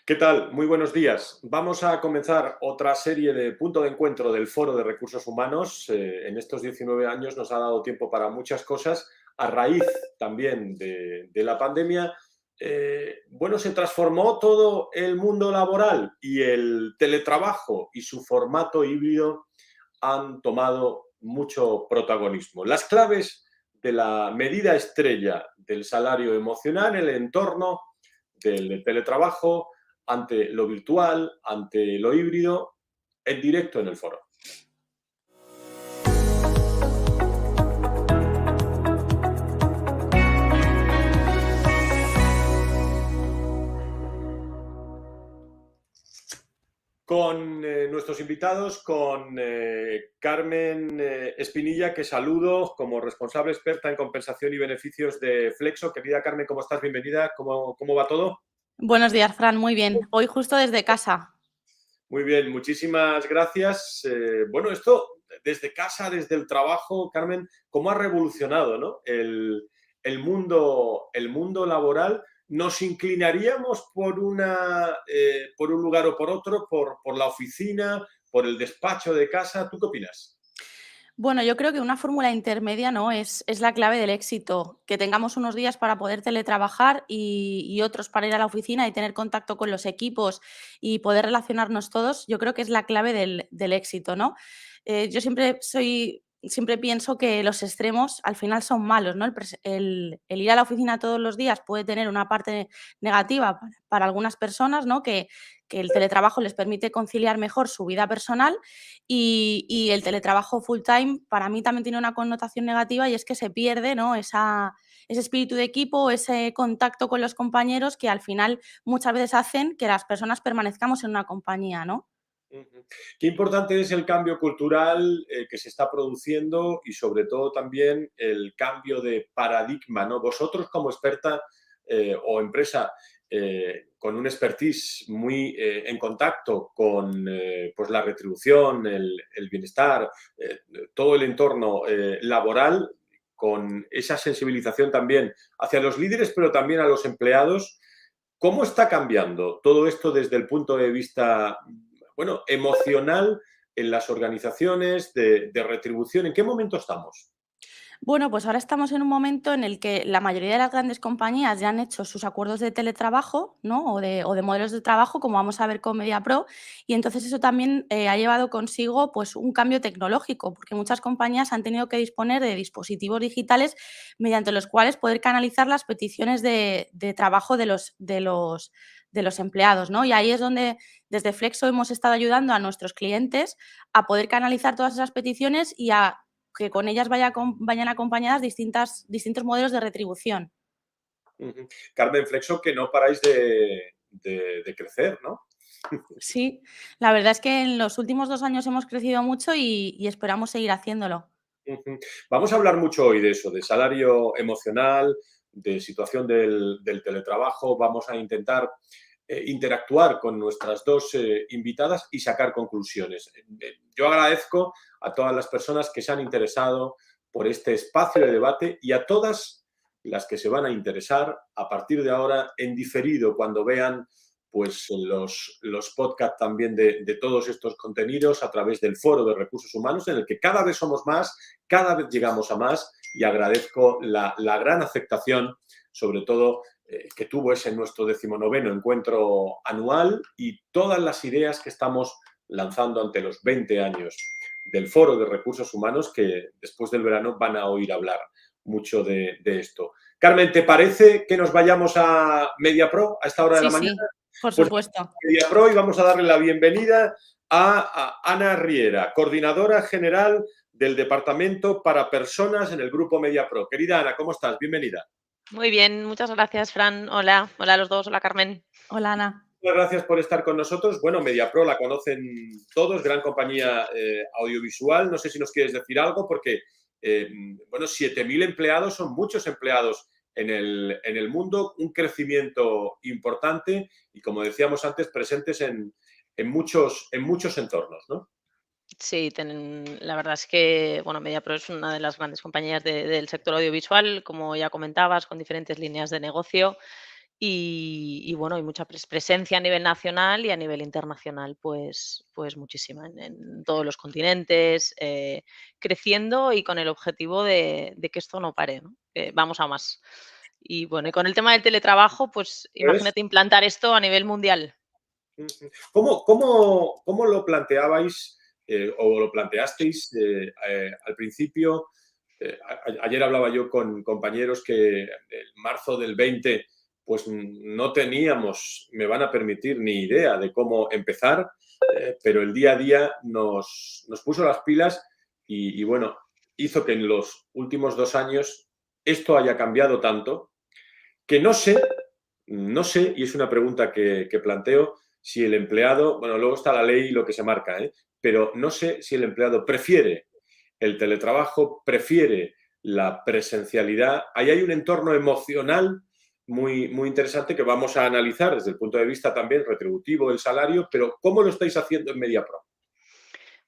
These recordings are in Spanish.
¿Qué tal? Muy buenos días. Vamos a comenzar otra serie de punto de encuentro del Foro de Recursos Humanos. En estos 19 años nos ha dado tiempo para muchas cosas. A raíz también de la pandemia, bueno, se transformó todo el mundo laboral y el teletrabajo y su formato híbrido han tomado mucho protagonismo. Las claves de la medida estrella del salario emocional, el entorno del teletrabajo ante lo virtual, ante lo híbrido, en directo en el foro. Con nuestros invitados, con Carmen Espinilla, que saludo como responsable experta en compensación y beneficios de Flexo. Querida Carmen, ¿cómo estás? Bienvenida. ¿Cómo va todo? Buenos días, Fran. Muy bien. Hoy justo desde casa. Muy bien, muchísimas gracias. Bueno, esto desde casa, desde el trabajo, Carmen, ¿cómo ha revolucionado, ¿no? El mundo laboral? ¿Nos inclinaríamos por un lugar o por otro, por la oficina, por el despacho de casa? ¿Tú qué opinas? Bueno, yo creo que una fórmula intermedia, ¿no? Es la clave del éxito. Que tengamos unos días para poder teletrabajar y otros para ir a la oficina y tener contacto con los equipos y poder relacionarnos todos, yo creo que es la clave del éxito, ¿no? Yo siempre pienso que los extremos al final son malos, ¿no? El ir a la oficina todos los días puede tener una parte negativa para algunas personas, ¿no? Que el teletrabajo les permite conciliar mejor su vida personal y el teletrabajo full time para mí también tiene una connotación negativa y es que se pierde, ¿no? Ese espíritu de equipo, ese contacto con los compañeros que al final muchas veces hacen que las personas permanezcamos en una compañía, ¿no? Ujú. Qué importante es el cambio cultural que se está produciendo y sobre todo también el cambio de paradigma, ¿no? Vosotros como experta o empresa con un expertise muy en contacto con pues la retribución, el bienestar, eh, todo el entorno laboral, con esa sensibilización también hacia los líderes, pero también a los empleados. ¿Cómo está cambiando todo esto desde el punto de vista, bueno, emocional en las organizaciones de retribución? ¿En qué momento estamos? Bueno, pues ahora estamos en un momento en el que la mayoría de las grandes compañías ya han hecho sus acuerdos de teletrabajo, ¿no? O de modelos de trabajo, como vamos a ver con MediaPro, y entonces eso también ha llevado consigo pues, un cambio tecnológico, porque muchas compañías han tenido que disponer de dispositivos digitales mediante los cuales poder canalizar las peticiones de trabajo de los empleados, ¿no? Y ahí es donde desde Flexo hemos estado ayudando a nuestros clientes a poder canalizar todas esas peticiones y a que con ellas vayan acompañadas distintos modelos de retribución. Ujú. Carmen Flexo, que no paráis de crecer, ¿no? Sí, la verdad es que en los últimos 2 años hemos crecido mucho y esperamos seguir haciéndolo. Ujú. Vamos a hablar mucho hoy de eso, de salario emocional, de situación del teletrabajo. Vamos a intentar interactuar con nuestras dos invitadas y sacar conclusiones. Yo agradezco a todas las personas que se han interesado por este espacio de debate y a todas las que se van a interesar a partir de ahora en diferido cuando vean pues los podcasts también de todos estos contenidos a través del Foro de Recursos Humanos, en el que cada vez somos más, cada vez llegamos a más y agradezco la gran aceptación, sobre todo que tuvo ese nuestro 19º encuentro anual y todas las ideas que estamos lanzando ante los 20 años del Foro de Recursos Humanos, que después del verano van a oír hablar mucho de esto. Carmen, ¿te parece que nos vayamos a MediaPro a esta hora de la Sí, mañana? sí, por Pues supuesto. MediaPro y vamos a darle la bienvenida a Ana Riera, coordinadora general del Departamento para Personas en el Grupo MediaPro. Querida Ana, ¿cómo estás? Bienvenida. Muy bien, muchas gracias, Fran. Hola, hola a los dos, hola Carmen. Hola, Ana. Muchas gracias por estar con nosotros. Bueno, MediaPro la conocen todos, gran compañía audiovisual. No sé si nos quieres decir algo, porque, bueno, 7.000 empleados son muchos empleados en el mundo, un crecimiento importante y, como decíamos antes, presentes en muchos entornos, ¿no? Sí, la verdad es que bueno, MediaPro es una de las grandes compañías del sector audiovisual, como ya comentabas, con diferentes líneas de negocio y bueno, hay mucha presencia a nivel nacional y a nivel internacional, pues muchísima en todos los continentes, creciendo y con el objetivo de que esto no pare, ¿no? Que vamos a más. Y bueno, y con el tema del teletrabajo, pues ¿Ves? imagínate implantar esto a nivel mundial. Ujú. ¿Cómo lo planteabais o lo planteasteis al principio? Ayer hablaba yo con compañeros que en marzo del 20 pues no teníamos, me van a permitir, ni idea de cómo empezar, pero el día a día nos puso las pilas y bueno, hizo que en los últimos 2 años esto haya cambiado tanto que no sé, y es una pregunta que planteo, si el empleado, bueno, luego está la ley y lo que se marca, pero no sé si el empleado prefiere el teletrabajo, prefiere la presencialidad. Ahí hay un entorno emocional muy, muy interesante que vamos a analizar desde el punto de vista también retributivo, el salario, pero ¿cómo lo estáis haciendo en MediaPro?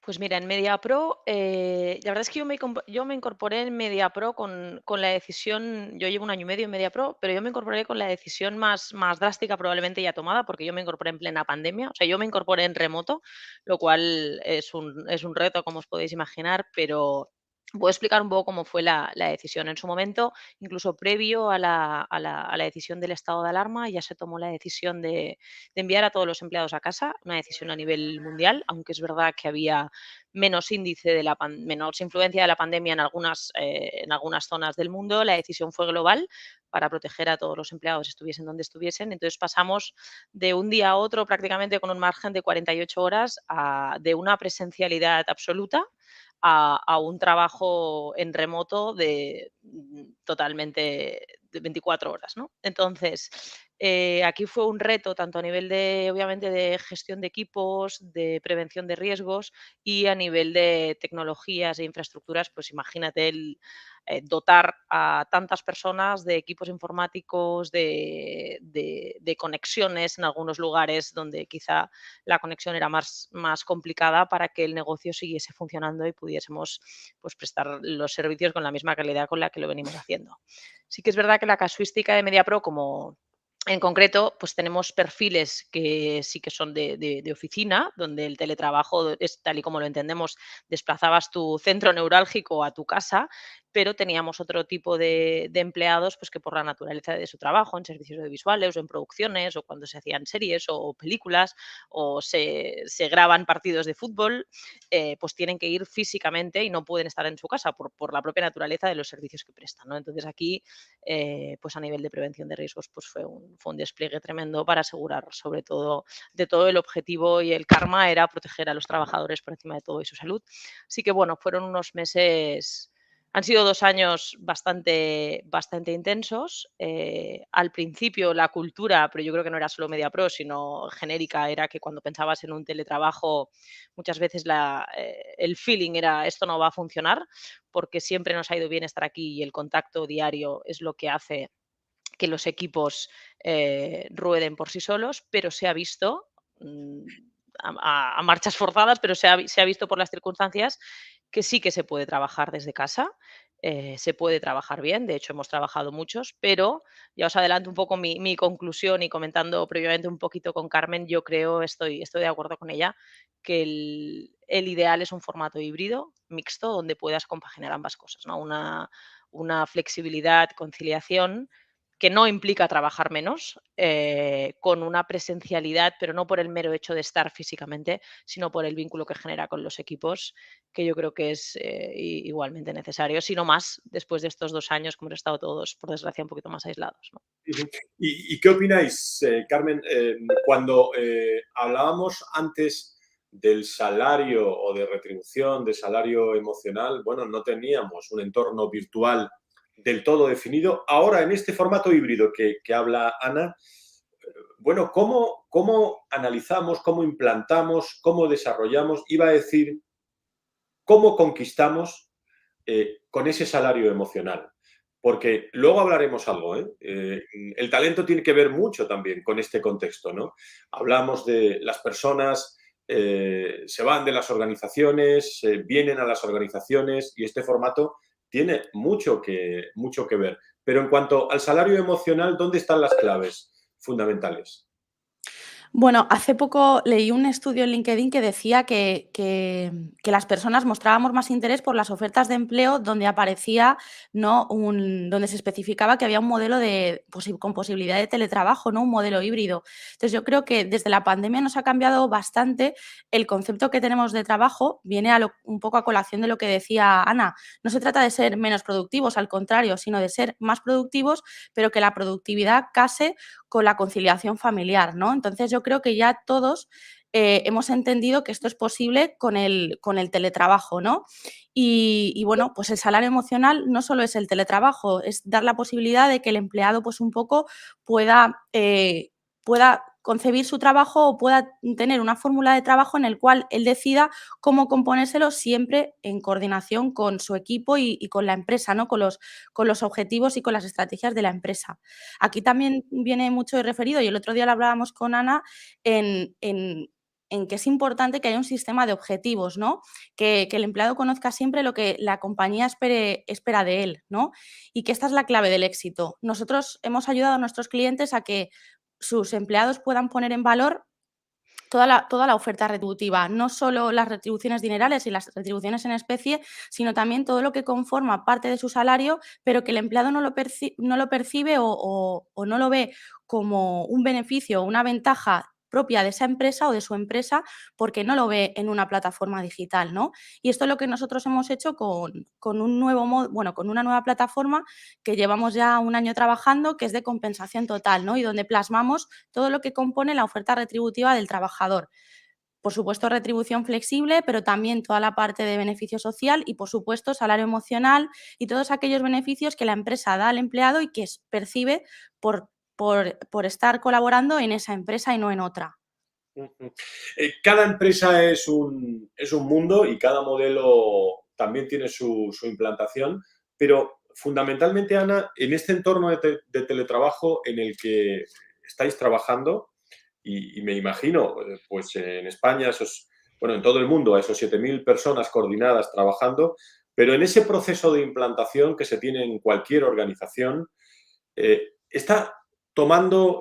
Pues mira, en MediaPro, la verdad es que yo me incorporé en MediaPro con la decisión, yo llevo un año y medio en MediaPro, pero yo me incorporé con la decisión más drástica probablemente ya tomada, porque yo me incorporé en plena pandemia, o sea, yo me incorporé en remoto, lo cual es un reto, como os podéis imaginar, pero voy a explicar un poco cómo fue la decisión. En su momento, incluso previo a la decisión del estado de alarma, ya se tomó la decisión de enviar a todos los empleados a casa, una decisión a nivel mundial, aunque es verdad que había menos índice menos influencia de la pandemia en algunas zonas del mundo. La decisión fue global para proteger a todos los empleados, estuviesen donde estuviesen. Entonces pasamos de un día a otro prácticamente con un margen de 48 horas de una presencialidad absoluta a un trabajo en remoto totalmente de 24 horas, ¿no? Entonces, aquí fue un reto tanto a nivel de, obviamente, de gestión de equipos, de prevención de riesgos y a nivel de tecnologías e infraestructuras, pues imagínate dotar a tantas personas de equipos informáticos, de conexiones en algunos lugares donde quizá la conexión era más complicada para que el negocio siguiese funcionando y pudiésemos pues, prestar los servicios con la misma calidad con la que lo venimos haciendo. Sí que es verdad que la casuística de MediaPro, como en concreto, pues tenemos perfiles que sí que son de oficina, donde el teletrabajo es tal y como lo entendemos, desplazabas tu centro neurálgico a tu casa, pero teníamos otro tipo de empleados pues que por la naturaleza de su trabajo, en servicios audiovisuales o en producciones o cuando se hacían series o películas o se graban partidos de fútbol, pues tienen que ir físicamente y no pueden estar en su casa por la propia naturaleza de los servicios que prestan, ¿no? Entonces aquí pues a nivel de prevención de riesgos, pues fue un despliegue tremendo para asegurar, sobre todo, de todo el objetivo y el karma era proteger a los trabajadores por encima de todo y su salud. Así que bueno, fueron unos meses, han sido 2 años bastante intensos. Al principio la cultura, pero yo creo que no era solo MediaPro, sino genérica, era que cuando pensabas en un teletrabajo, muchas veces el feeling era esto no va a funcionar, porque siempre nos ha ido bien estar aquí y el contacto diario es lo que hace que los equipos rueden por sí solos, pero se ha visto mm, a marchas forzadas, pero se ha visto por las circunstancias que sí que se puede trabajar desde casa, se puede trabajar bien, de hecho hemos trabajado muchos, pero ya os adelanto un poco mi conclusión y comentando previamente un poquito con Carmen, yo creo, estoy de acuerdo con ella, que el ideal es un formato híbrido, mixto, donde puedas compaginar ambas cosas, ¿no? Una flexibilidad, conciliación que no implica trabajar menos, con una presencialidad, pero no por el mero hecho de estar físicamente, sino por el vínculo que genera con los equipos, que yo creo que es igualmente necesario, sino más después de estos 2 años que hemos estado todos, por desgracia, un poquito más aislados, ¿no? Ujú. ¿Y qué opináis, Carmen, cuando hablábamos antes del salario o de retribución, de salario emocional? Bueno, no teníamos un entorno virtual del todo definido. Ahora, en este formato híbrido que habla Ana, bueno, ¿cómo analizamos, cómo implantamos, cómo desarrollamos? Iba a decir, ¿cómo conquistamos con ese salario emocional? Porque luego hablaremos algo, ¿eh? El talento tiene que ver mucho también con este contexto, ¿no? Hablamos de las personas, se van de las organizaciones, vienen a las organizaciones y este formato tiene mucho que ver. Pero en cuanto al salario emocional, ¿dónde están las claves? fundamentales. Bueno, hace poco leí un estudio en LinkedIn que decía que las personas mostrábamos más interés por las ofertas de empleo donde aparecía, ¿no? Donde se especificaba que había un modelo con posibilidad de teletrabajo, ¿no? Un modelo híbrido. Entonces, yo creo que desde la pandemia nos ha cambiado bastante el concepto que tenemos de trabajo. Viene un poco a colación de lo que decía Ana. No se trata de ser menos productivos, al contrario, sino de ser más productivos, pero que la productividad case con la conciliación familiar, ¿no? Entonces, yo creo que ya todos hemos entendido que esto es posible con el teletrabajo, ¿no? Y bueno, pues el salario emocional no solo es el teletrabajo, es dar la posibilidad de que el empleado pues un poco pueda concebir su trabajo o pueda tener una fórmula de trabajo en el cual él decida cómo componérselo siempre en coordinación con su equipo y con la empresa, ¿no? Con los objetivos y con las estrategias de la empresa. Aquí también viene mucho referido, y el otro día lo hablábamos con Ana, en que es importante que haya un sistema de objetivos, ¿no? Que el empleado conozca siempre lo que la compañía espera de él, ¿no? Y que esta es la clave del éxito. Nosotros hemos ayudado a nuestros clientes a que sus empleados puedan poner en valor toda la oferta retributiva, no solo las retribuciones dinerales y las retribuciones en especie, sino también todo lo que conforma parte de su salario, pero que el empleado no lo percibe o no lo ve como un beneficio o una ventaja propia de esa empresa o de su empresa, porque no lo ve en una plataforma digital, ¿no? Y esto es lo que nosotros hemos hecho con un nuevo con una nueva plataforma que llevamos ya un año trabajando, que es de compensación total, ¿no? Y donde plasmamos todo lo que compone la oferta retributiva del trabajador. Por supuesto, retribución flexible, pero también toda la parte de beneficio social y, por supuesto, salario emocional y todos aquellos beneficios que la empresa da al empleado y que percibe por estar colaborando en esa empresa y no en otra. Cada empresa es un mundo y cada modelo también tiene su implantación, pero fundamentalmente, Ana, en este entorno de teletrabajo en el que estáis trabajando, y me imagino, pues en España, bueno, en todo el mundo, a esos 7.000 personas coordinadas trabajando, pero en ese proceso de implantación que se tiene en cualquier organización, está tomando,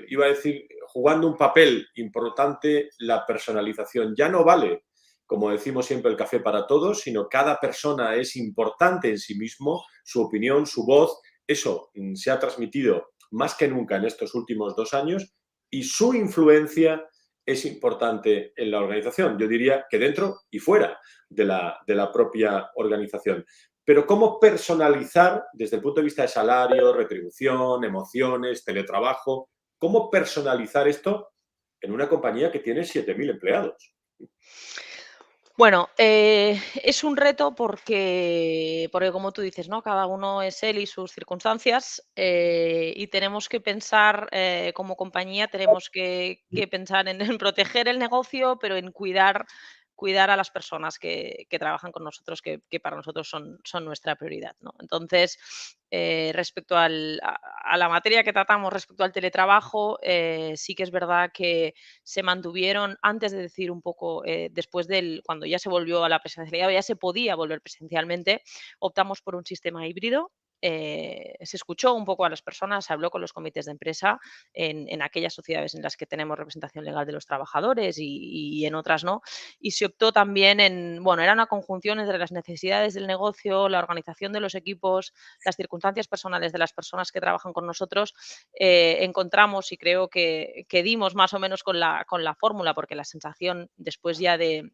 iba a decir, jugando un papel importante la personalización. Ya no vale, como decimos siempre, el café para todos, sino cada persona es importante en sí mismo, su opinión, su voz. Eso se ha transmitido más que nunca en estos últimos 2 años y su influencia es importante en la organización. Yo diría que dentro y fuera de la propia organización. Pero ¿cómo personalizar desde el punto de vista de salario, retribución, emociones, teletrabajo? ¿Cómo personalizar esto en una compañía que tiene 7.000 empleados? Bueno, es un reto porque como tú dices, ¿no? Cada uno es él y sus circunstancias, y tenemos que pensar, como compañía, tenemos que pensar en proteger el negocio, pero en cuidar a las personas que trabajan con nosotros, que para nosotros son nuestra prioridad, ¿no? Entonces, respecto a la materia que tratamos respecto al teletrabajo, sí que es verdad que se mantuvieron, antes de decir un poco, después cuando ya se volvió a la presencialidad, o ya se podía volver presencialmente, optamos por un sistema híbrido. Se escuchó un poco a las personas, se habló con los comités de empresa en aquellas sociedades en las que tenemos representación legal de los trabajadores y en otras no, y se optó también bueno, era una conjunción entre las necesidades del negocio, la organización de los equipos, las circunstancias personales de las personas que trabajan con nosotros. Encontramos, y creo que dimos más o menos con la fórmula, porque la sensación después ya de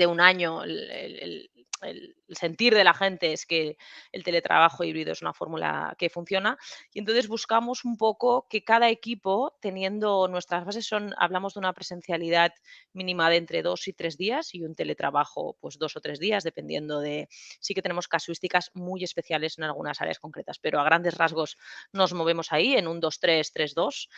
un año, el sentir de la gente es que el teletrabajo híbrido es una fórmula que funciona. Y entonces buscamos un poco que cada equipo, teniendo nuestras bases, hablamos de una presencialidad mínima de entre 2 y 3 días y un teletrabajo pues 2 o 3 días, dependiendo sí que tenemos casuísticas muy especiales en algunas áreas concretas, pero a grandes rasgos nos movemos ahí en un 2-3-3-2.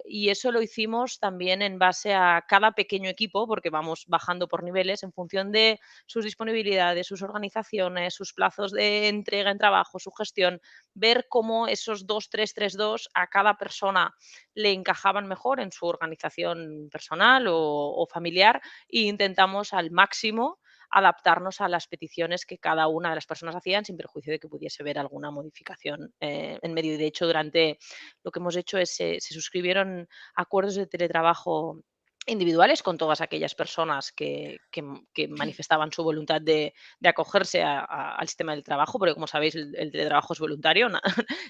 Y eso lo hicimos también en base a cada pequeño equipo, porque vamos bajando por niveles en función de sus disponibilidades, sus organizaciones, sus plazos de entrega en trabajo, su gestión, ver cómo esos 2-3-3-2 a cada persona le encajaban mejor en su organización personal o familiar, e intentamos al máximo adaptarnos a las peticiones que cada una de las personas hacían, sin perjuicio de que pudiese haber alguna modificación en medio. Y de hecho, durante lo que hemos hecho es se suscribieron acuerdos de teletrabajo individuales con todas aquellas personas que manifestaban su voluntad de acogerse al sistema del trabajo, porque como sabéis el teletrabajo es voluntario.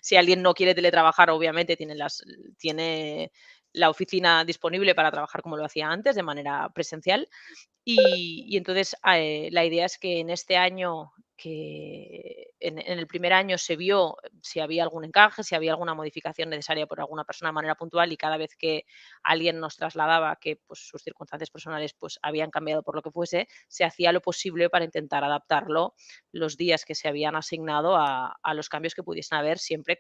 Si alguien no quiere teletrabajar, obviamente tiene la oficina disponible para trabajar como lo hacía antes, de manera presencial. Y entonces, la idea es que en este año, que en el primer año se vio si había algún encaje, si había alguna modificación necesaria por alguna persona de manera puntual, y cada vez que alguien nos trasladaba que, pues, sus circunstancias personales, pues, habían cambiado por lo que fuese, se hacía lo posible para intentar adaptarlo los días que se habían asignado a los cambios que pudiesen haber, siempre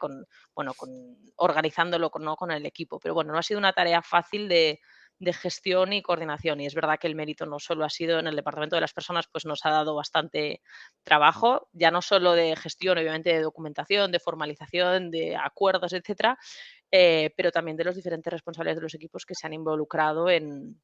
bueno, organizándolo ¿no?, con el equipo. Pero bueno, no ha sido una tarea fácil de gestión y coordinación. Y es verdad que el mérito no solo ha sido en el departamento de las personas, pues nos ha dado bastante trabajo, ya no solo de gestión, obviamente de documentación, de formalización, de acuerdos, etcétera, pero también de los diferentes responsables de los equipos que se han involucrado en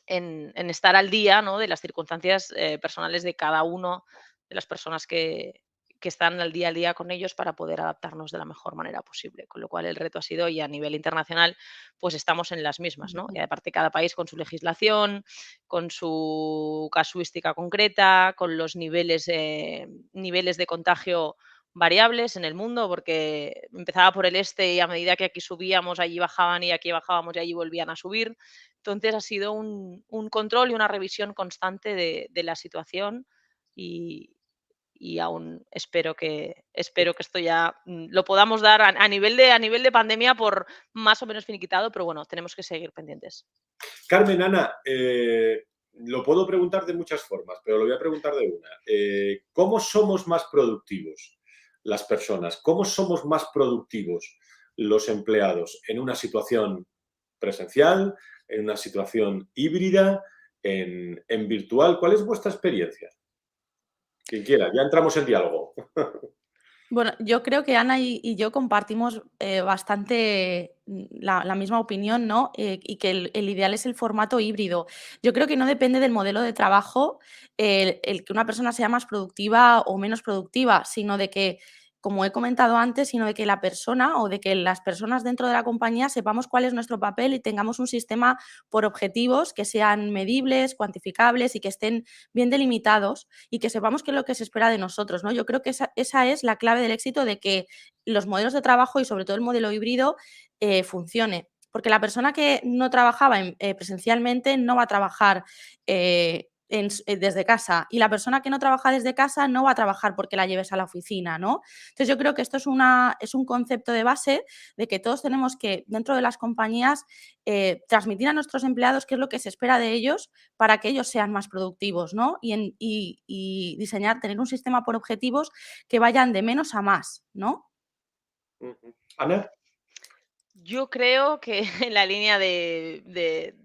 estar al día, ¿no?, de las circunstancias personales de cada uno de las personas que están al día con ellos, para poder adaptarnos de la mejor manera posible. Con lo cual el reto ha sido, y a nivel internacional, pues estamos en las mismas, ¿no? Y aparte cada país con su legislación, con su casuística concreta, con los niveles de contagio variables en el mundo, porque empezaba por el este y a medida que aquí subíamos, allí bajaban, y aquí bajábamos y allí volvían a subir. Entonces ha sido un control y una revisión constante de la situación, y, y aún espero que esto ya lo podamos dar a nivel de pandemia por más o menos finiquitado, pero bueno, tenemos que seguir pendientes. Carmen, Ana, lo puedo preguntar de muchas formas, pero lo voy a preguntar de una. ¿Cómo somos más productivos las personas? ¿Cómo somos más productivos los empleados en una situación presencial, en una situación híbrida, en virtual? ¿Cuál es vuestra experiencia? Quien quiera, ya entramos en diálogo. Bueno, yo creo que Ana y yo compartimos bastante la misma opinión, ¿no? Y que el ideal es el formato híbrido. Yo creo que no depende del modelo de trabajo el que una persona sea más productiva o menos productiva, sino de que, como he comentado antes, sino de que la persona o de que las personas dentro de la compañía sepamos cuál es nuestro papel y tengamos un sistema por objetivos que sean medibles, cuantificables y que estén bien delimitados, y que sepamos qué es lo que se espera de nosotros, ¿no? Yo creo que esa es la clave del éxito de que los modelos de trabajo y sobre todo el modelo híbrido funcione. Porque la persona que no trabajaba presencialmente no va a trabajar desde casa, y la persona que no trabaja desde casa no va a trabajar porque la lleves a la oficina, ¿no? Entonces yo creo que esto es un concepto de base de que todos tenemos que, dentro de las compañías, transmitir a nuestros empleados qué es lo que se espera de ellos para que ellos sean más productivos, ¿no? Y diseñar, tener un sistema por objetivos que vayan de menos a más, ¿no? Ana. Yo creo que en la línea de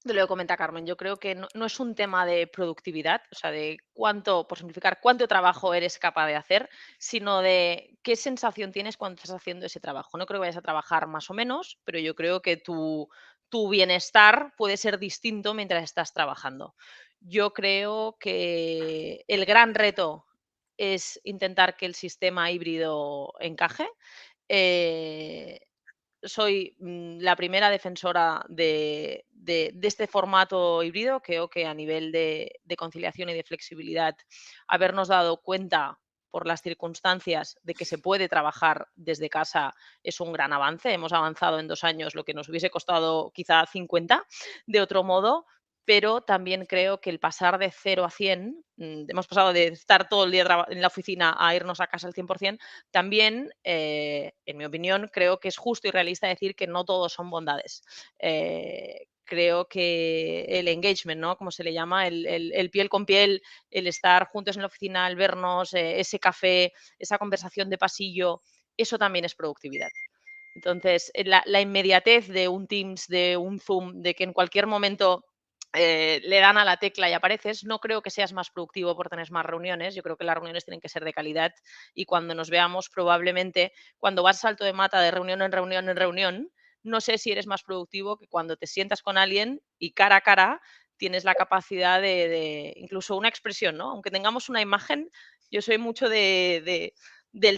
lo que comenta Carmen, yo creo que no es un tema de productividad, o sea, de cuánto, por simplificar, cuánto trabajo eres capaz de hacer, sino de qué sensación tienes cuando estás haciendo ese trabajo. No creo que vayas a trabajar más o menos, pero yo creo que tu bienestar puede ser distinto mientras estás trabajando. Yo creo que el gran reto es intentar que el sistema híbrido encaje. Eh, Soy la primera defensora de este formato híbrido. Creo que a nivel de conciliación y de flexibilidad, habernos dado cuenta por las circunstancias de que se puede trabajar desde casa es un gran avance. Hemos avanzado en 2 años lo que nos hubiese costado quizá 50 de otro modo, pero también creo que el pasar de 0 a 100, hemos pasado de estar todo el día en la oficina a irnos a casa al 100%. También, en mi opinión, creo que es justo y realista decir que no todos son bondades. Creo que el engagement, ¿no?, como se le llama, el piel con piel, el estar juntos en la oficina, el vernos, ese café, esa conversación de pasillo, eso también es productividad. Entonces, la inmediatez de un Teams, de un Zoom, de que en cualquier momento le dan a la tecla y apareces, no creo que seas más productivo por tener más reuniones. Yo creo que las reuniones tienen que ser de calidad, y cuando nos veamos, probablemente, cuando vas salto de mata de reunión en reunión en reunión, no sé si eres más productivo que cuando te sientas con alguien y cara a cara tienes la capacidad de incluso una expresión, ¿no? Aunque tengamos una imagen, yo soy mucho del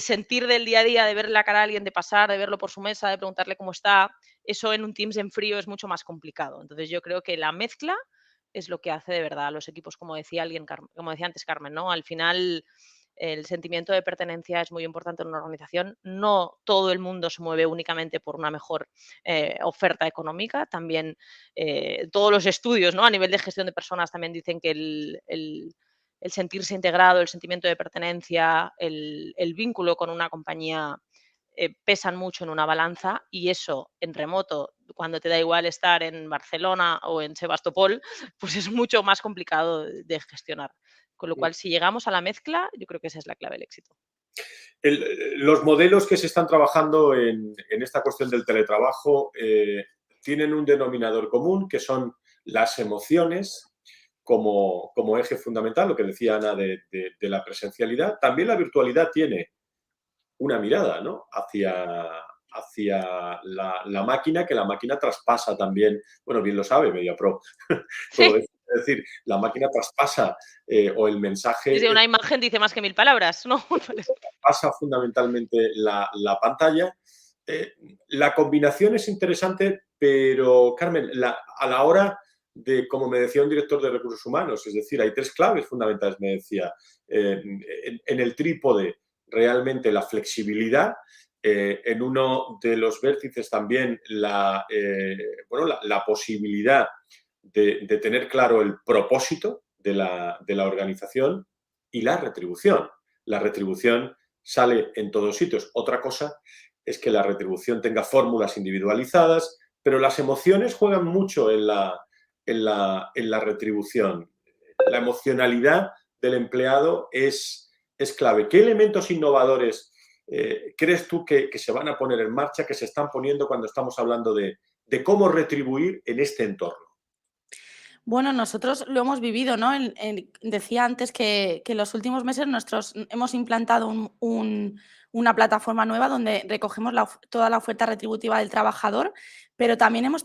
sentir del día a día, de ver la cara a alguien, de pasar, de verlo por su mesa, de preguntarle cómo está. Eso en un Teams en frío es mucho más complicado. Entonces yo creo que la mezcla es lo que hace de verdad a los equipos, como decía como decía antes Carmen, ¿no? Al final el sentimiento de pertenencia es muy importante en una organización. No todo el mundo se mueve únicamente por una mejor oferta económica. También todos los estudios, ¿no? A nivel de gestión de personas también dicen que el sentirse integrado, el sentimiento de pertenencia, el vínculo con una compañía pesan mucho en una balanza, y eso en remoto, cuando te da igual estar en Barcelona o en Sebastopol, pues es mucho más complicado de gestionar. Con lo cual, si llegamos a la mezcla, yo creo que esa es la clave del éxito. Los modelos que se están trabajando en esta cuestión del teletrabajo tienen un denominador común, que son las emociones como eje fundamental, lo que decía Ana de la presencialidad. También la virtualidad tiene una mirada, ¿no?, hacia la máquina, que la máquina traspasa también, bueno, bien lo sabe MediaPro, todo Sí. esto. Es decir, la máquina traspasa o el mensaje Desde una imagen dice más que 1000 palabras, ¿no? pasa fundamentalmente la pantalla. La combinación es interesante, pero, Carmen, a la hora de, como me decía un director de recursos humanos, es decir, hay 3 claves fundamentales, me decía, en el trípode, realmente la flexibilidad, en uno de los vértices también la posibilidad de tener claro el propósito de la organización, y la retribución. La retribución sale en todos sitios. Otra cosa es que la retribución tenga fórmulas individualizadas, pero las emociones juegan mucho en la retribución. La emocionalidad del empleado es clave. ¿Qué elementos innovadores crees tú que se van a poner en marcha, que se están poniendo cuando estamos hablando de cómo retribuir en este entorno? Bueno, nosotros lo hemos vivido, ¿no? Decía antes que en los últimos meses hemos implantado una plataforma nueva donde recogemos toda la oferta retributiva del trabajador, pero también hemos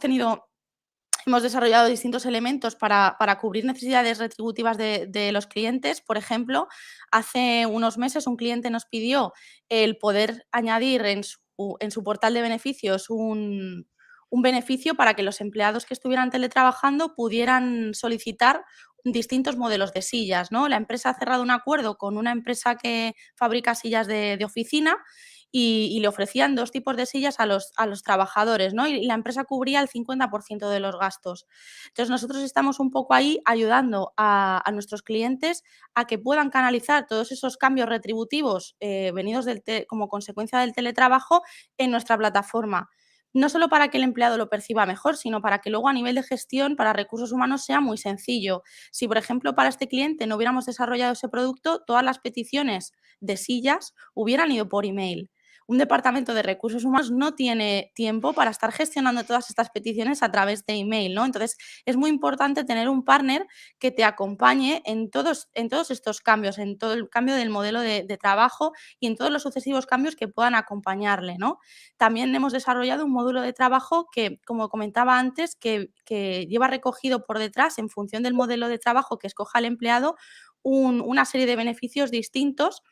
desarrollado distintos elementos para cubrir necesidades retributivas de los clientes. Por ejemplo, hace unos meses un cliente nos pidió el poder añadir en su portal de beneficios un beneficio para que los empleados que estuvieran teletrabajando pudieran solicitar distintos modelos de sillas, ¿no? La empresa ha cerrado un acuerdo con una empresa que fabrica sillas de oficina y le ofrecían 2 tipos de sillas a los trabajadores, ¿no? Y la empresa cubría el 50% de los gastos. Entonces, nosotros estamos un poco ahí ayudando a nuestros clientes a que puedan canalizar todos esos cambios retributivos venidos como consecuencia del teletrabajo en nuestra plataforma. No solo para que el empleado lo perciba mejor, sino para que luego a nivel de gestión, para recursos humanos, sea muy sencillo. Si, por ejemplo, para este cliente no hubiéramos desarrollado ese producto, todas las peticiones de sillas hubieran ido por email. Un departamento de recursos humanos no tiene tiempo para estar gestionando todas estas peticiones a través de email, ¿no? Entonces, es muy importante tener un partner que te acompañe en todos estos cambios, en todo el cambio del modelo de trabajo y en todos los sucesivos cambios que puedan acompañarle, ¿no? También hemos desarrollado un módulo de trabajo que, como comentaba antes, que lleva recogido por detrás, en función del modelo de trabajo que escoja el empleado, una serie de beneficios distintos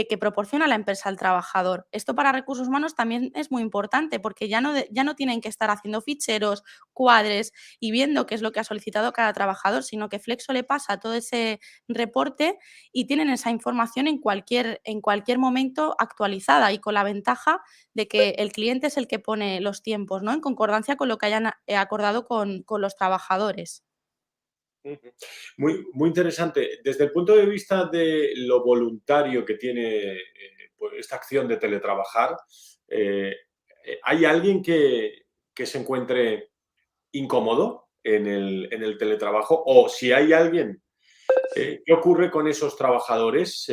que proporciona la empresa al trabajador. Esto para recursos humanos también es muy importante, porque ya no tienen que estar haciendo ficheros, cuadres y viendo qué es lo que ha solicitado cada trabajador, sino que Flexo le pasa todo ese reporte y tienen esa información en cualquier momento actualizada, y con la ventaja de que el cliente es el que pone los tiempos, ¿no?, en concordancia con lo que hayan acordado con los trabajadores. Muy, muy interesante. Desde el punto de vista de lo voluntario que tiene pues, esta acción de teletrabajar, eh, ¿hay alguien que se encuentre incómodo en el teletrabajo? O si hay alguien, ¿qué ocurre con esos trabajadores?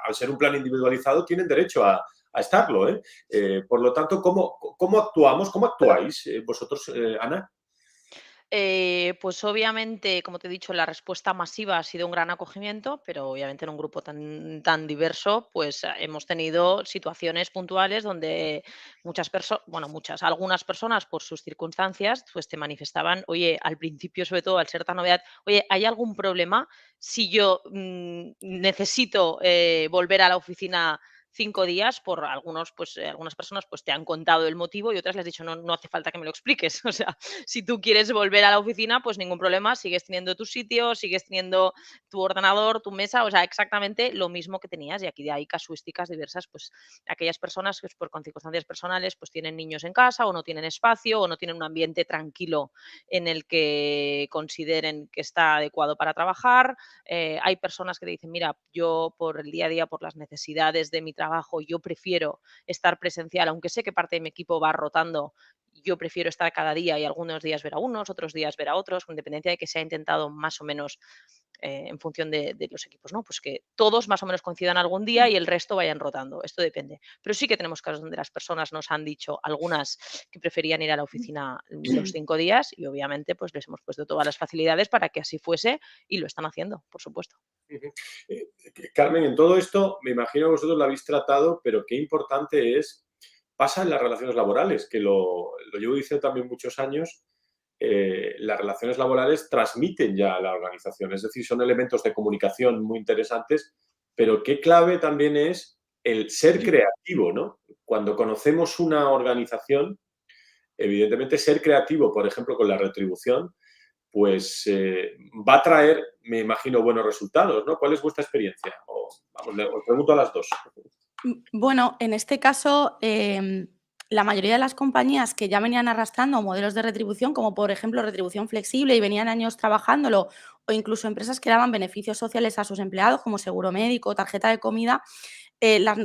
Al ser un plan individualizado, tienen derecho a estarlo, ¿eh? Por lo tanto, ¿cómo actuamos? ¿Cómo actuáis vosotros, Ana? Pues obviamente, como te he dicho, la respuesta masiva ha sido un gran acogimiento, pero obviamente en un grupo tan diverso, pues hemos tenido situaciones puntuales donde algunas personas por sus circunstancias, pues te manifestaban, oye, al principio, sobre todo al ser tan novedad, oye, ¿hay algún problema si yo necesito volver a la oficina 5 días? Por algunos, pues algunas personas pues te han contado el motivo y otras les has dicho, no, no hace falta que me lo expliques. O sea, si tú quieres volver a la oficina, pues ningún problema, sigues teniendo tu sitio, sigues teniendo tu ordenador, tu mesa, o sea, exactamente lo mismo que tenías. Y aquí hay casuísticas diversas, pues aquellas personas que con circunstancias personales pues tienen niños en casa o no tienen espacio o no tienen un ambiente tranquilo en el que consideren que está adecuado para trabajar. Hay personas que te dicen, mira, yo por el día a día, por las necesidades de mi trabajo, yo prefiero estar presencial, aunque sé que parte de mi equipo va rotando, yo prefiero estar cada día y algunos días ver a unos, otros días ver a otros, con independencia de que se ha intentado más o menos en función de los equipos, ¿no? Pues que todos más o menos coincidan algún día y el resto vayan rotando. Esto depende. Pero sí que tenemos casos donde las personas nos han dicho, algunas que preferían ir a la oficina los 5 días y obviamente pues les hemos puesto todas las facilidades para que así fuese y lo están haciendo, por supuesto. Ujú. Carmen, en todo esto, me imagino que vosotros lo habéis tratado, pero qué importante pasa en las relaciones laborales, que lo llevo diciendo también muchos años. Las relaciones laborales transmiten ya a la organización, es decir, son elementos de comunicación muy interesantes, pero qué clave también es el ser creativo, ¿no? Cuando conocemos una organización, evidentemente ser creativo, por ejemplo, con la retribución, pues va a traer, me imagino, buenos resultados, ¿no? ¿Cuál es vuestra experiencia? Vamos, os pregunto a las dos. Bueno, en este caso, la mayoría de las compañías que ya venían arrastrando modelos de retribución, como por ejemplo retribución flexible y venían años trabajándolo, o incluso empresas que daban beneficios sociales a sus empleados, como seguro médico, tarjeta de comida,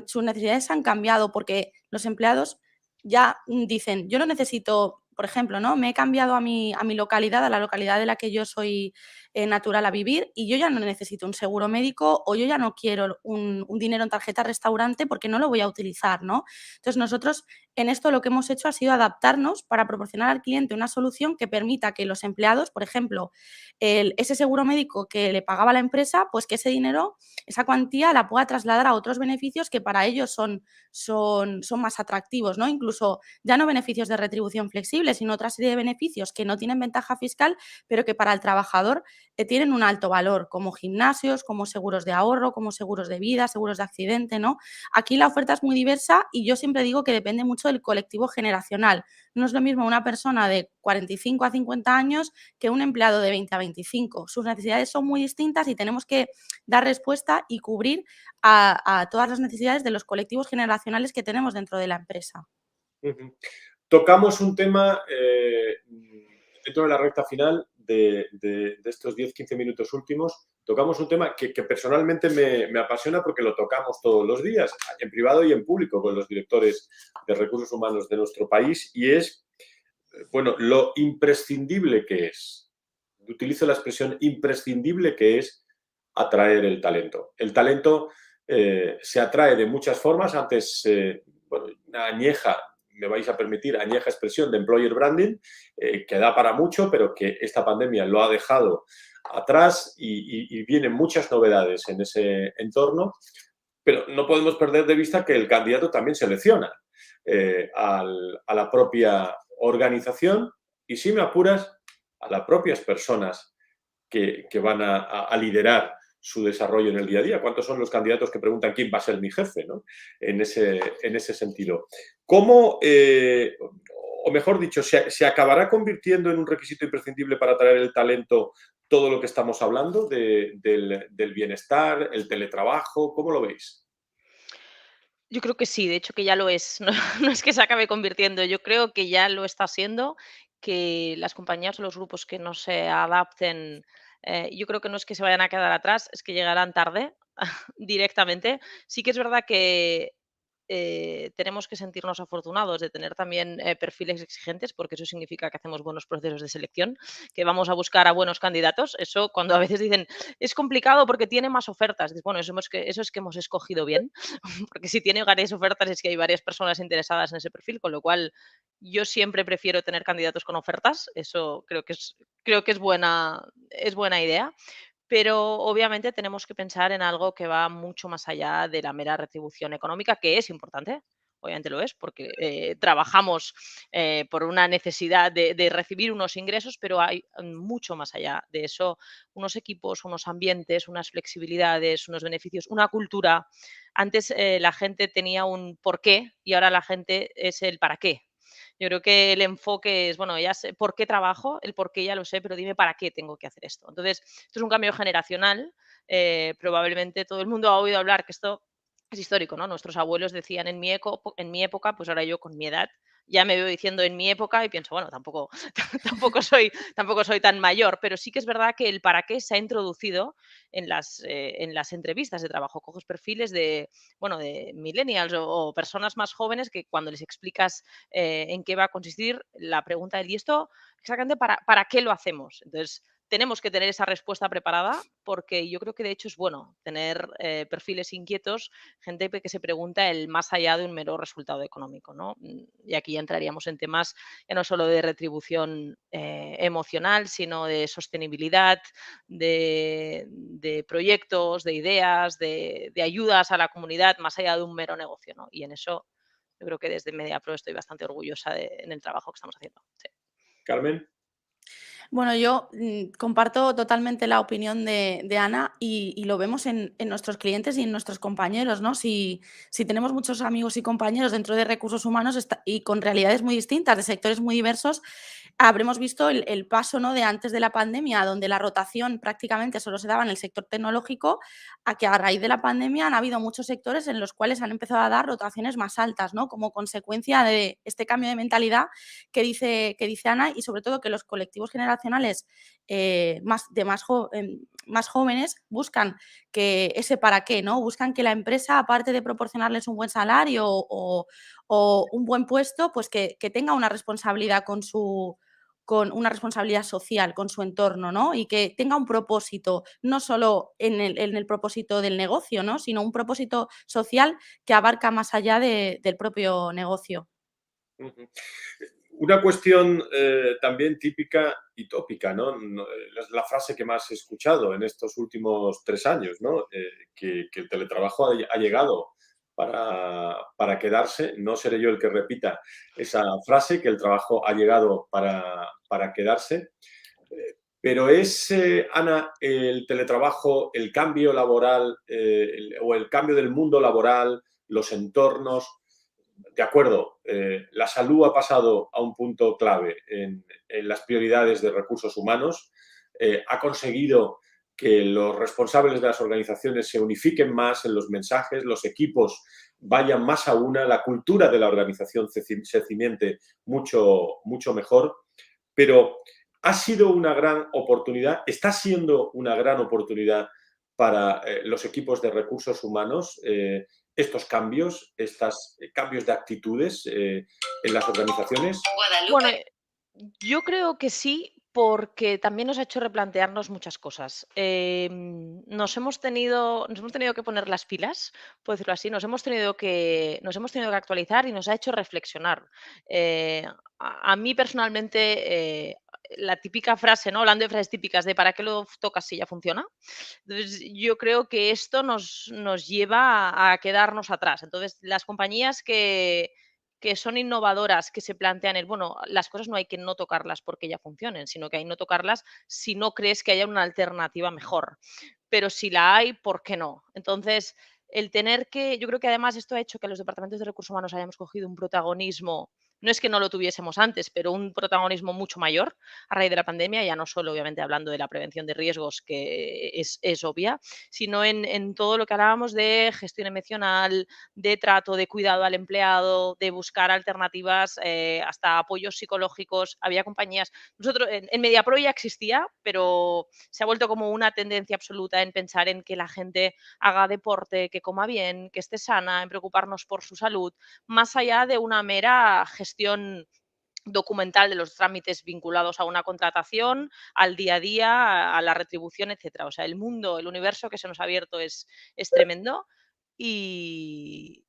sus necesidades han cambiado porque los empleados ya dicen, yo no necesito, por ejemplo, ¿no? Me he cambiado a mi localidad, a la localidad de la que yo soy natural a vivir y yo ya no necesito un seguro médico o yo ya no quiero un dinero en tarjeta restaurante porque no lo voy a utilizar, ¿no? Entonces nosotros en esto lo que hemos hecho ha sido adaptarnos para proporcionar al cliente una solución que permita que los empleados, por ejemplo, ese seguro médico que le pagaba la empresa, pues que ese dinero, esa cuantía la pueda trasladar a otros beneficios que para ellos son más atractivos, ¿no? Incluso ya no beneficios de retribución flexible, sino otra serie de beneficios que no tienen ventaja fiscal, pero que para el trabajador tienen un alto valor, como gimnasios, como seguros de ahorro, como seguros de vida, seguros de accidente, ¿no? Aquí la oferta es muy diversa y yo siempre digo que depende mucho del colectivo generacional. No es lo mismo una persona de 45 a 50 años que un empleado de 20 a 25. Sus necesidades son muy distintas y tenemos que dar respuesta y cubrir a todas las necesidades de los colectivos generacionales que tenemos dentro de la empresa. Ujú. Tocamos un tema dentro de la recta final de estos 10-15 minutos últimos. Tocamos un tema que personalmente me apasiona porque lo tocamos todos los días, en privado y en público, con los directores de recursos humanos de nuestro país, y es, bueno, lo imprescindible que es, utilizo la expresión imprescindible que es atraer el talento. El talento se atrae de muchas formas. Antes, bueno, una añeja, me vais a permitir, añeja expresión de employer branding, que da para mucho, pero que esta pandemia lo ha dejado atrás y vienen muchas novedades en ese entorno, pero no podemos perder de vista que el candidato también selecciona a la propia organización y, si me apuras, a las propias personas que van a liderar su desarrollo en el día a día. ¿Cuántos son los candidatos que preguntan quién va a ser mi jefe, ¿no? En ese sentido. ¿Cómo, o mejor dicho, se acabará convirtiendo en un requisito imprescindible para atraer el talento todo lo que estamos hablando del bienestar, el teletrabajo? ¿Cómo lo veis? Yo creo que sí, de hecho que ya lo es. No, no es que se acabe convirtiendo, yo creo que ya lo está siendo, que las compañías o los grupos que no se adapten, yo creo que no es que se vayan a quedar atrás, es que llegarán tarde directamente. Sí que es verdad que tenemos que sentirnos afortunados de tener también perfiles exigentes, porque eso significa que hacemos buenos procesos de selección, que vamos a buscar a buenos candidatos. Eso cuando a veces dicen, es complicado porque tiene más ofertas. Dices, bueno, eso es que hemos escogido bien, porque si tiene varias ofertas es que hay varias personas interesadas en ese perfil, con lo cual yo siempre prefiero tener candidatos con ofertas, eso creo que es buena idea, pero obviamente tenemos que pensar en algo que va mucho más allá de la mera retribución económica, que es importante, obviamente lo es, porque trabajamos por una necesidad de recibir unos ingresos, pero hay mucho más allá de eso, unos equipos, unos ambientes, unas flexibilidades, unos beneficios, una cultura. Antes la gente tenía un por qué y ahora la gente es el para qué. Yo creo que el enfoque es, bueno, ya sé por qué trabajo, el por qué ya lo sé, pero dime para qué tengo que hacer esto. Entonces, esto es un cambio generacional. Probablemente todo el mundo ha oído hablar que esto es histórico, ¿no? Nuestros abuelos decían en mi época, pues ahora yo con mi edad ya me veo diciendo en mi época y pienso, bueno, tampoco, tampoco soy tan mayor, pero sí que es verdad que el para qué se ha introducido en las entrevistas de trabajo. Coges perfiles de millennials o personas más jóvenes que cuando les explicas en qué va a consistir la pregunta del ¿y esto exactamente para qué lo hacemos? Entonces, tenemos que tener esa respuesta preparada porque yo creo que de hecho es bueno tener perfiles inquietos, gente que se pregunta el más allá de un mero resultado económico, ¿no? Y aquí ya entraríamos en temas ya no solo de retribución emocional, sino de sostenibilidad, de proyectos, de ideas, de ayudas a la comunidad, más allá de un mero negocio, ¿no? Y en eso yo creo que desde MediaPro estoy bastante orgullosa en el trabajo que estamos haciendo. Sí. Carmen. Bueno, yo comparto totalmente la opinión de Ana y lo vemos en nuestros clientes y en nuestros compañeros, ¿no? Si tenemos muchos amigos y compañeros dentro de recursos humanos y con realidades muy distintas, de sectores muy diversos, habremos visto el paso, ¿no?, de antes de la pandemia, donde la rotación prácticamente solo se daba en el sector tecnológico, a que a raíz de la pandemia han habido muchos sectores en los cuales han empezado a dar rotaciones más altas, ¿no?, como consecuencia de este cambio de mentalidad que dice Ana, y sobre todo que los colectivos generacionales más jóvenes buscan que ese para qué, ¿no? Buscan que la empresa, aparte de proporcionarles un buen salario o un buen puesto, pues que tenga una responsabilidad con una responsabilidad social con su entorno, ¿no? Y que tenga un propósito, no solo en el propósito del negocio, ¿no?, sino un propósito social que abarca más allá del propio negocio. Ujú. Una cuestión también típica y tópica, ¿no? Es la frase que más he escuchado en estos últimos 3 años, ¿no? Que el teletrabajo ha llegado para quedarse. No seré yo el que repita esa frase, que el trabajo ha llegado para quedarse. Pero es, Ana, el teletrabajo, el cambio laboral o el cambio del mundo laboral, los entornos. De acuerdo, la salud ha pasado a un punto clave en las prioridades de recursos humanos, ha conseguido que los responsables de las organizaciones se unifiquen más en los mensajes, los equipos vayan más a una, la cultura de la organización se cimente mucho, mucho mejor, pero ha sido una gran oportunidad, está siendo una gran oportunidad para los equipos de recursos humanos, estos cambios, estos cambios de actitudes en las organizaciones. Bueno, yo creo que sí, porque también nos ha hecho replantearnos muchas cosas. Nos hemos tenido que poner las pilas, por decirlo así, nos hemos tenido que actualizar y nos ha hecho reflexionar. A mí personalmente, la típica frase, ¿no? Hablando de frases típicas de ¿para qué lo tocas si ya funciona? Entonces, yo creo que esto nos lleva a quedarnos atrás. Entonces, las compañías que son innovadoras, que se plantean bueno, las cosas no hay que no tocarlas porque ya funcionen, sino que hay no tocarlas si no crees que haya una alternativa mejor. Pero si la hay, ¿por qué no? Entonces, yo creo que además esto ha hecho que los departamentos de recursos humanos hayamos cogido un protagonismo, no es que no lo tuviésemos antes, pero un protagonismo mucho mayor a raíz de la pandemia, ya no solo obviamente hablando de la prevención de riesgos, que es obvia, sino en todo lo que hablábamos de gestión emocional, de trato, de cuidado al empleado, de buscar alternativas, hasta apoyos psicológicos. Había compañías, nosotros en MediaPro ya existía, pero se ha vuelto como una tendencia absoluta en pensar en que la gente haga deporte, que coma bien, que esté sana, en preocuparnos por su salud, más allá de una mera gestión documental de los trámites vinculados a una contratación, al día a día, a la retribución, etcétera. O sea, el universo que se nos ha abierto es tremendo y,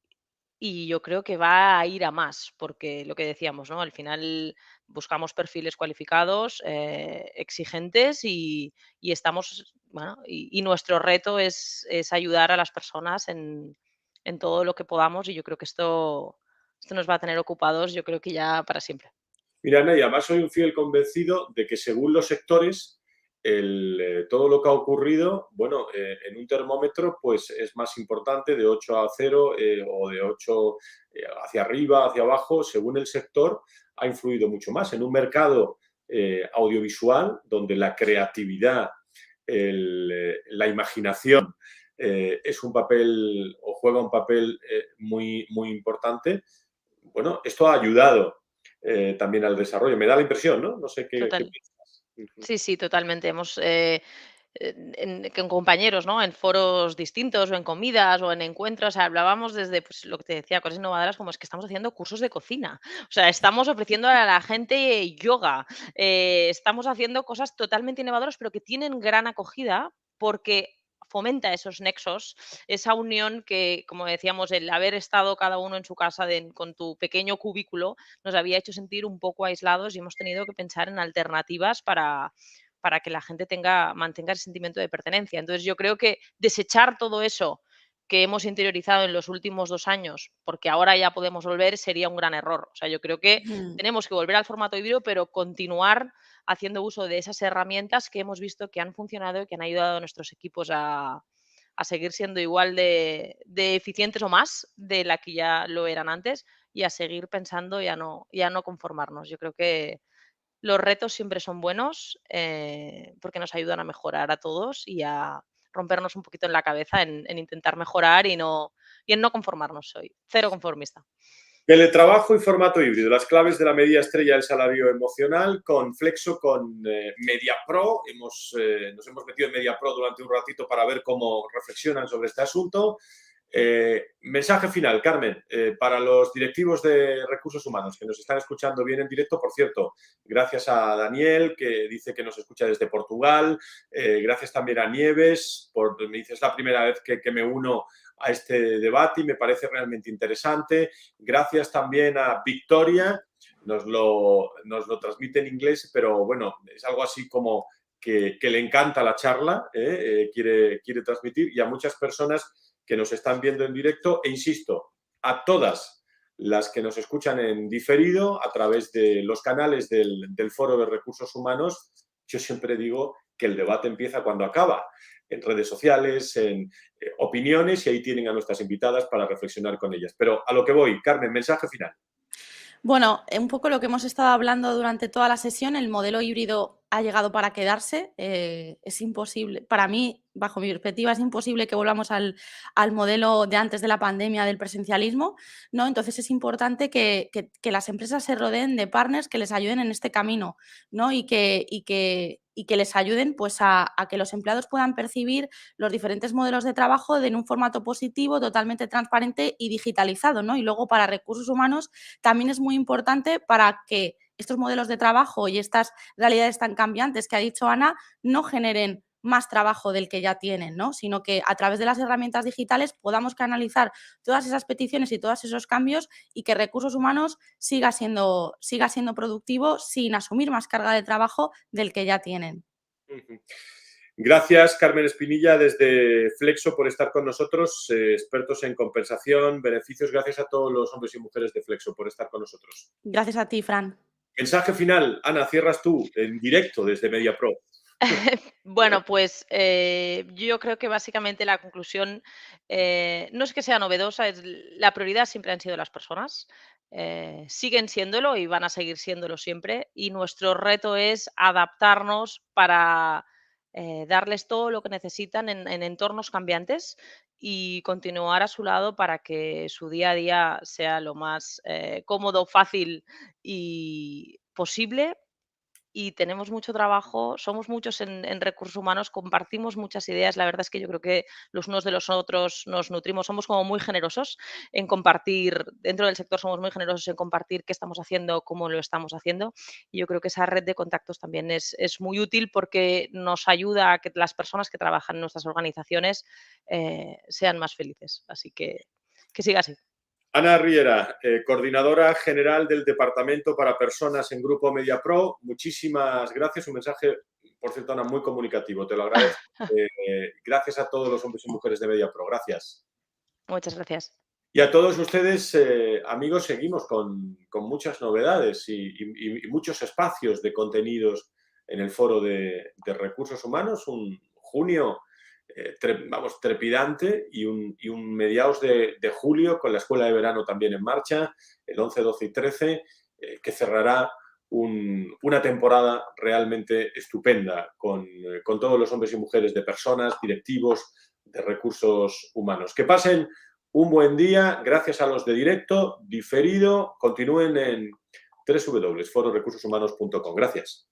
y yo creo que va a ir a más, porque lo que decíamos, ¿no? Al final buscamos perfiles cualificados, exigentes y estamos, bueno, y nuestro reto es ayudar a las personas en todo lo que podamos y yo creo que esto nos va a tener ocupados, yo creo que ya para siempre. Mira, Ana, y además soy un fiel convencido de que según los sectores, todo lo que ha ocurrido, bueno, en un termómetro, pues es más importante de 8 a 0 o de 8 hacia arriba, hacia abajo, según el sector, ha influido mucho más. En un mercado audiovisual, donde la creatividad, la imaginación es un papel o juega un papel muy, muy importante, bueno, esto ha ayudado también al desarrollo. Me da la impresión, ¿no? No sé qué Total. piensas. Ujú. Sí, sí, totalmente. Hemos, con compañeros, ¿no? En foros distintos o en comidas o en encuentros, hablábamos desde, pues, lo que te decía, cosas innovadoras como es que estamos haciendo cursos de cocina. O sea, estamos ofreciendo a la gente yoga, estamos haciendo cosas totalmente innovadoras, pero que tienen gran acogida porque fomenta esos nexos, esa unión que, como decíamos, el haber estado cada uno en su casa con tu pequeño cubículo nos había hecho sentir un poco aislados y hemos tenido que pensar en alternativas para que la gente mantenga el sentimiento de pertenencia. Entonces, yo creo que desechar todo eso que hemos interiorizado en los últimos 2 años, porque ahora ya podemos volver, sería un gran error. O sea, yo creo que Ujú. tenemos que volver al formato híbrido, pero continuar haciendo uso de esas herramientas que hemos visto que han funcionado y que han ayudado a nuestros equipos a seguir siendo igual de eficientes o más de la que ya lo eran antes y a seguir pensando y a no conformarnos. Yo creo que los retos siempre son buenos, porque nos ayudan a mejorar a todos y a rompernos un poquito en la cabeza en intentar mejorar y en no conformarnos. Soy cero conformista. Teletrabajo y formato híbrido, las claves de la medida estrella del salario emocional con Flexo, con MediaPro. Nos hemos metido en MediaPro durante un ratito para ver cómo reflexionan sobre este asunto. Mensaje final, Carmen, para los directivos de recursos humanos que nos están escuchando bien en directo. Por cierto, gracias a Daniel, que dice que nos escucha desde Portugal. Gracias también a Nieves, me dice, es la primera vez que me uno a este debate y me parece realmente interesante. Gracias también a Victoria, nos lo transmite en inglés, pero bueno, es algo así como que le encanta la charla, quiere transmitir, y a muchas personas que nos están viendo en directo, e insisto, a todas las que nos escuchan en diferido a través de los canales del Foro de Recursos Humanos. Yo siempre digo que el debate empieza cuando acaba, en redes sociales, en opiniones, y ahí tienen a nuestras invitadas para reflexionar con ellas. Pero a lo que voy, Carmen, mensaje final. Bueno, un poco lo que hemos estado hablando durante toda la sesión, el modelo híbrido ha llegado para quedarse. Es imposible, para mí, bajo mi perspectiva, es imposible que volvamos al modelo de antes de la pandemia del presencialismo, ¿no? Entonces es importante que las empresas se rodeen de partners que les ayuden en este camino, ¿no? Y que les ayuden, pues, a que los empleados puedan percibir los diferentes modelos de trabajo en un formato positivo, totalmente transparente y digitalizado, ¿no? Y luego, para recursos humanos, también es muy importante para que estos modelos de trabajo y estas realidades tan cambiantes que ha dicho Ana no generen más trabajo del que ya tienen, ¿no? Sino que a través de las herramientas digitales podamos canalizar todas esas peticiones y todos esos cambios y que recursos humanos siga siendo productivo sin asumir más carga de trabajo del que ya tienen. Gracias, Carmen Espinilla, desde Flexo, por estar con nosotros, expertos en compensación, beneficios. Gracias a todos los hombres y mujeres de Flexo por estar con nosotros. Gracias a ti, Fran. Mensaje final, Ana, cierras tú en directo desde MediaPro. Bueno, pues yo creo que básicamente la conclusión no es que sea novedosa, la prioridad siempre han sido las personas, siguen siéndolo y van a seguir siéndolo siempre. Y nuestro reto es adaptarnos para darles todo lo que necesitan en entornos cambiantes y continuar a su lado para que su día a día sea lo más cómodo, fácil y posible y tenemos mucho trabajo, somos muchos en recursos humanos, compartimos muchas ideas. La verdad es que yo creo que los unos de los otros nos nutrimos, somos como muy generosos en compartir, dentro del sector somos muy generosos en compartir qué estamos haciendo, cómo lo estamos haciendo. Y yo creo que esa red de contactos también es muy útil porque nos ayuda a que las personas que trabajan en nuestras organizaciones sean más felices. Así que siga así. Ana Riera, coordinadora general del Departamento para Personas en Grupo MediaPro, muchísimas gracias. Un mensaje, por cierto, Ana, muy comunicativo. Te lo agradezco. Gracias a todos los hombres y mujeres de MediaPro. Gracias. Muchas gracias. Y a todos ustedes, amigos, seguimos con muchas novedades y muchos espacios de contenidos en el Foro de Recursos Humanos. Un junio trepidante y un mediados de julio con la Escuela de Verano también en marcha, el 11, 12 y 13, que cerrará una temporada realmente estupenda con todos los hombres y mujeres de personas, directivos de recursos humanos. Que pasen un buen día, gracias a los de directo, diferido, continúen en www.fororecursoshumanos.com. Gracias.